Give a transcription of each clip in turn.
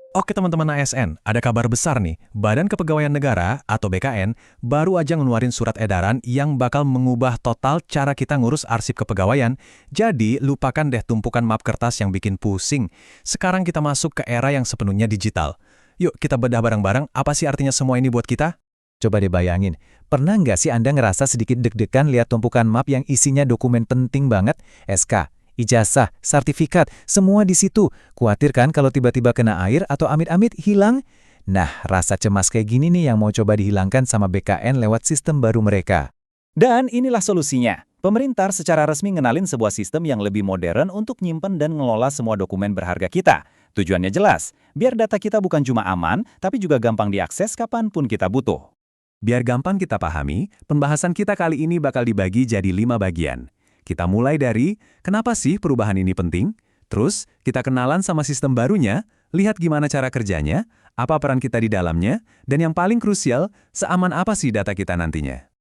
Oke teman-teman ASN, ada kabar besar nih. Badan Kepegawaian Negara atau BKN baru aja ngeluarin surat edaran yang bakal mengubah total cara kita ngurus arsip kepegawaian. Jadi, lupakan deh tumpukan map kertas yang bikin pusing. Sekarang kita masuk ke era yang sepenuhnya digital. Yuk kita bedah bareng-bareng apa sih artinya semua ini buat kita? Coba deh bayangin, pernah nggak sih Anda ngerasa sedikit deg-degan lihat tumpukan map yang isinya dokumen penting banget? SK, ijazah, sertifikat, semua di situ. Khawatir kan kalau tiba-tiba kena air atau amit-amit hilang? Nah, rasa cemas kayak gini nih yang mau coba dihilangkan sama BKN lewat sistem baru mereka. Dan inilah solusinya. Pemerintah secara resmi ngenalin sebuah sistem yang lebih modern untuk nyimpen dan ngelola semua dokumen berharga kita. Tujuannya jelas, biar data kita bukan cuma aman, tapi juga gampang diakses kapanpun kita butuh. Biar gampang kita pahami, pembahasan kita kali ini bakal dibagi jadi 5 bagian. Kita mulai dari, kenapa sih perubahan ini penting? Terus, kita kenalan sama sistem barunya, lihat gimana cara kerjanya, apa peran kita di dalamnya, dan yang paling krusial, seaman apa sih data kita nantinya.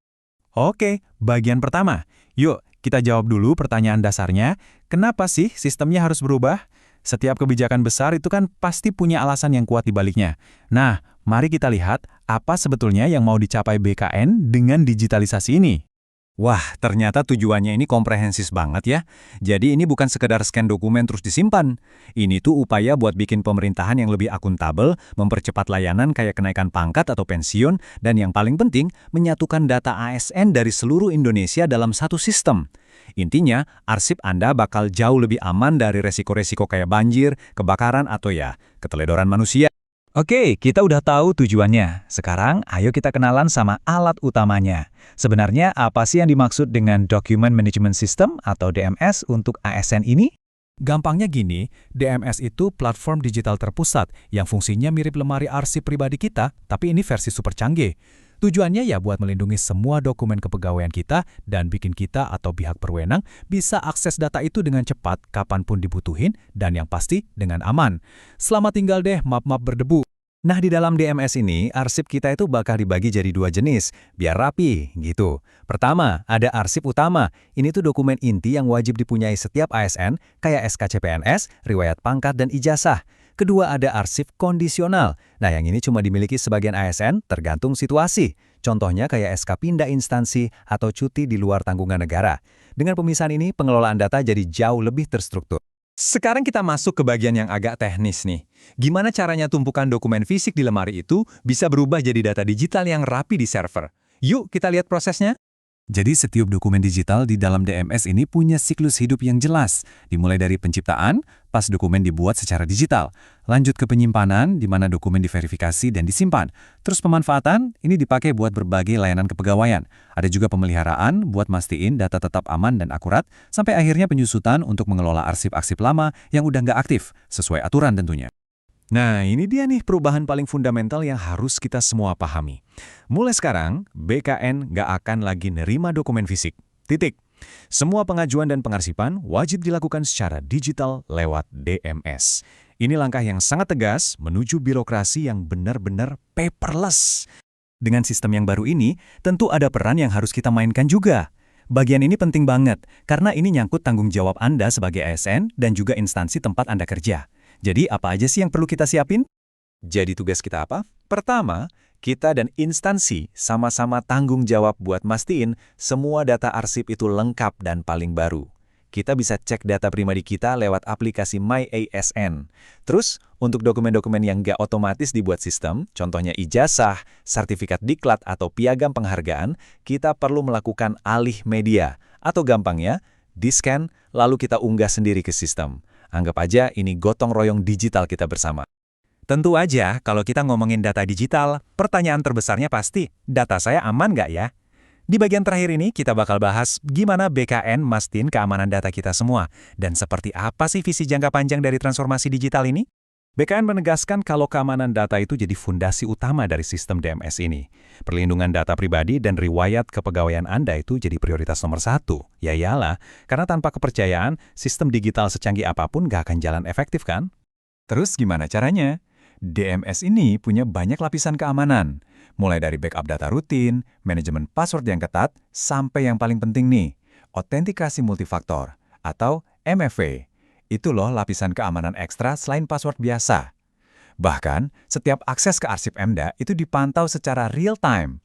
Oke, bagian pertama. Yuk, kita jawab dulu pertanyaan dasarnya, kenapa sih sistemnya harus berubah? Setiap kebijakan besar itu kan pasti punya alasan yang kuat di baliknya. Nah, mari kita lihat apa sebetulnya yang mau dicapai BKN dengan digitalisasi ini. Wah, ternyata tujuannya ini komprehensif banget ya. Jadi ini bukan sekedar scan dokumen terus disimpan. Ini tuh upaya buat bikin pemerintahan yang lebih akuntabel, mempercepat layanan kayak kenaikan pangkat atau pensiun, dan yang paling penting, menyatukan data ASN dari seluruh Indonesia dalam satu sistem. Intinya, arsip Anda bakal jauh lebih aman dari resiko-resiko kayak banjir, kebakaran, atau ya, keteledoran manusia. Oke, kita udah tahu tujuannya. Sekarang, ayo kita kenalan sama alat utamanya. Sebenarnya, apa sih yang dimaksud dengan Document Management System atau DMS untuk ASN ini? Gampangnya gini, DMS itu platform digital terpusat yang fungsinya mirip lemari arsip pribadi kita, tapi ini versi super canggih. Tujuannya ya buat melindungi semua dokumen kepegawaian kita dan bikin kita atau pihak berwenang bisa akses data itu dengan cepat kapanpun dibutuhin dan yang pasti dengan aman. Selamat tinggal deh map-map berdebu. Nah di dalam DMS ini, arsip kita itu bakal dibagi jadi 2 jenis, biar rapi gitu. Pertama, ada arsip utama. Ini tuh dokumen inti yang wajib dipunyai setiap ASN, kayak SKCPNS, riwayat pangkat, dan ijazah. Kedua ada arsip kondisional. Nah yang ini cuma dimiliki sebagian ASN tergantung situasi. Contohnya kayak SK pindah instansi atau cuti di luar tanggungan negara. Dengan pemisahan ini pengelolaan data jadi jauh lebih terstruktur. Sekarang kita masuk ke bagian yang agak teknis nih. Gimana caranya tumpukan dokumen fisik di lemari itu bisa berubah jadi data digital yang rapi di server? Yuk kita lihat prosesnya. Jadi setiap dokumen digital di dalam DMS ini punya siklus hidup yang jelas, dimulai dari penciptaan, pas dokumen dibuat secara digital, lanjut ke penyimpanan, di mana dokumen diverifikasi dan disimpan, terus pemanfaatan, ini dipakai buat berbagai layanan kepegawaian, ada juga pemeliharaan buat mastiin data tetap aman dan akurat, sampai akhirnya penyusutan untuk mengelola arsip-arsip lama yang udah nggak aktif, sesuai aturan tentunya. Nah, ini dia nih perubahan paling fundamental yang harus kita semua pahami. Mulai sekarang, BKN nggak akan lagi nerima dokumen fisik. Titik. Semua pengajuan dan pengarsipan wajib dilakukan secara digital lewat DMS. Ini langkah yang sangat tegas menuju birokrasi yang benar-benar paperless. Dengan sistem yang baru ini, tentu ada peran yang harus kita mainkan juga. Bagian ini penting banget, karena ini nyangkut tanggung jawab Anda sebagai ASN dan juga instansi tempat Anda kerja. Jadi apa aja sih yang perlu kita siapin? Jadi tugas kita apa? Pertama, kita dan instansi sama-sama tanggung jawab buat mastiin semua data arsip itu lengkap dan paling baru. Kita bisa cek data pribadi kita lewat aplikasi MyASN. Terus, untuk dokumen-dokumen yang nggak otomatis dibuat sistem, contohnya ijazah, sertifikat diklat, atau piagam penghargaan, kita perlu melakukan alih media. Atau gampangnya, di-scan, lalu kita unggah sendiri ke sistem. Anggap aja ini gotong royong digital kita bersama. Tentu aja, kalau kita ngomongin data digital, pertanyaan terbesarnya pasti, data saya aman nggak ya? Di bagian terakhir ini, kita bakal bahas gimana BKN mastiin keamanan data kita semua, dan seperti apa sih visi jangka panjang dari transformasi digital ini? BKN menegaskan kalau keamanan data itu jadi fondasi utama dari sistem DMS ini. Perlindungan data pribadi dan riwayat kepegawaian Anda itu jadi prioritas nomor 1. Ya iyalah, karena tanpa kepercayaan, sistem digital secanggih apapun nggak akan jalan efektif kan? Terus gimana caranya? DMS ini punya banyak lapisan keamanan. Mulai dari backup data rutin, manajemen password yang ketat, sampai yang paling penting nih, autentikasi multifaktor atau MFA. Itu loh lapisan keamanan ekstra selain password biasa. Bahkan, setiap akses ke arsip Emda itu dipantau secara real-time.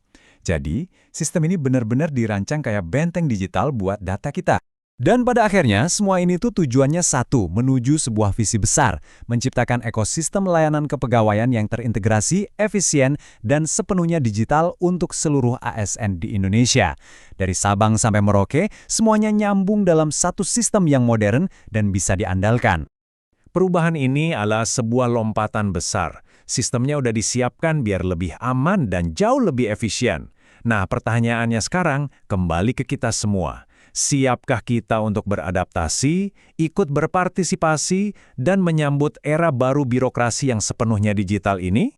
Jadi, sistem ini benar-benar dirancang kayak benteng digital buat data kita. Dan pada akhirnya, semua ini tuh tujuannya satu, menuju sebuah visi besar, menciptakan ekosistem layanan kepegawaian yang terintegrasi, efisien, dan sepenuhnya digital untuk seluruh ASN di Indonesia. Dari Sabang sampai Merauke, semuanya nyambung dalam satu sistem yang modern dan bisa diandalkan. Perubahan ini adalah sebuah lompatan besar. Sistemnya udah disiapkan biar lebih aman dan jauh lebih efisien. Nah, pertanyaannya sekarang kembali ke kita semua. Siapkah kita untuk beradaptasi, ikut berpartisipasi, dan menyambut era baru birokrasi yang sepenuhnya digital ini?